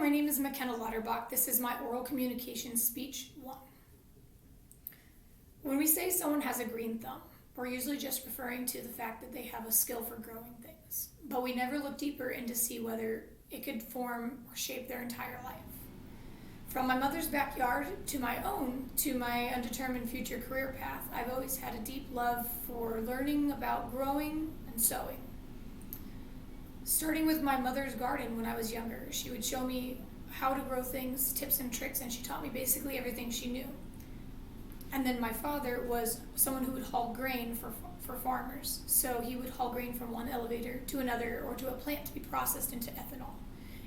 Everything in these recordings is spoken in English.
my name is McKenna Lauterbach. This is my oral communication speech 1. When we say someone has a green thumb, we're usually just referring to the fact that they have a skill for growing things, but we never look deeper in to see whether it could form or shape their entire life. From my mother's backyard to my own, to my undetermined future career path, I've always had a deep love for learning about growing and sowing. Starting with my mother's garden when I was younger, she would show me how to grow things, tips and tricks, and she taught me basically everything she knew. And then my father was someone who would haul grain for farmers. So he would haul grain from one elevator to another or to a plant to be processed into ethanol.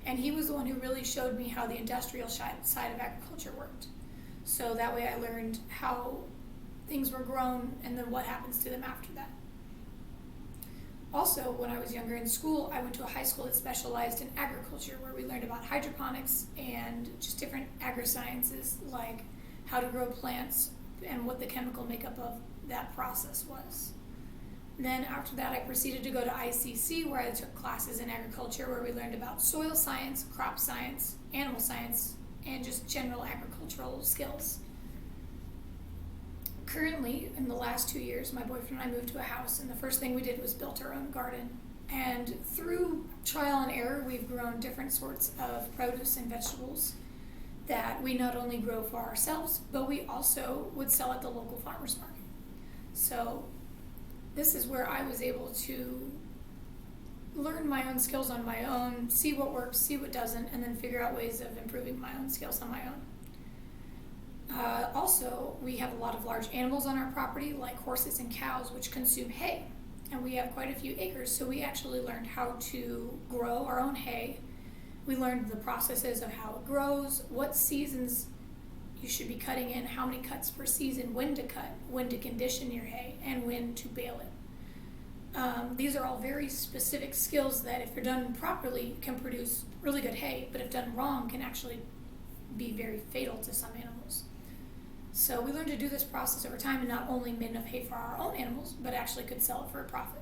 And he was the one who really showed me how the industrial side of agriculture worked. So that way I learned how things were grown and then what happens to them after that. Also, when I was younger in school, I went to a high school that specialized in agriculture, where we learned about hydroponics and just different agri-sciences, like how to grow plants and what the chemical makeup of that process was. Then after that, I proceeded to go to ICC, where I took classes in agriculture, where we learned about soil science, crop science, animal science, and just general agricultural skills. Currently, in the last 2 years, my boyfriend and I moved to a house, and the first thing we did was built our own garden. And through trial and error, we've grown different sorts of produce and vegetables that we not only grow for ourselves, but we also would sell at the local farmers market. So this is where I was able to learn my own skills on my own, see what works, see what doesn't, and then figure out ways of improving my own skills on my own. Also, we have a lot of large animals on our property, like horses and cows, which consume hay. And we have quite a few acres, so we actually learned how to grow our own hay. We learned the processes of how it grows, what seasons you should be cutting in, how many cuts per season, when to cut, when to condition your hay, and when to bale it. These are all very specific skills that, if they're done properly, can produce really good hay, but if done wrong, can actually be very fatal to some animals. So we learned to do this process over time and not only made enough hay for our own animals, but actually could sell it for a profit.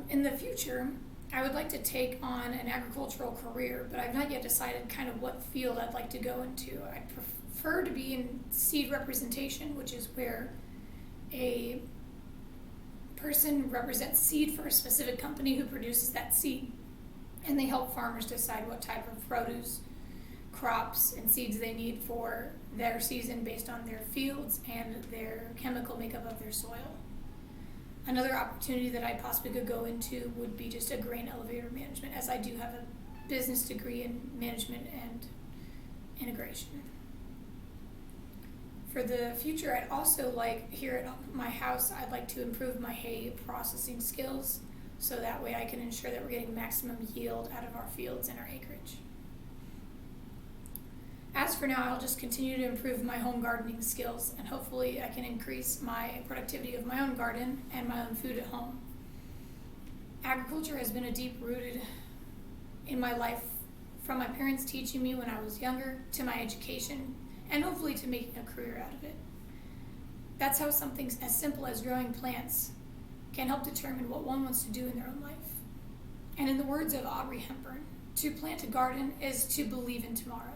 In the future, I would like to take on an agricultural career, but I've not yet decided kind of what field I'd like to go into. I prefer to be in seed representation, which is where a person represents seed for a specific company who produces that seed, and they help farmers decide what type of produce, crops, and seeds they need for their season based on their fields and their chemical makeup of their soil. Another opportunity that I possibly could go into would be just a grain elevator management, as I do have a business degree in management and integration. For the future, I'd also like, here at my house, I'd like to improve my hay processing skills, so that way I can ensure that we're getting maximum yield out of our fields and our acreage. As for now, I'll just continue to improve my home gardening skills, and hopefully I can increase my productivity of my own garden and my own food at home. Agriculture has been a deep-rooted in my life, from my parents teaching me when I was younger, to my education, and hopefully to making a career out of it. That's how something as simple as growing plants can help determine what one wants to do in their own life. And in the words of Aubrey Hepburn, to plant a garden is to believe in tomorrow.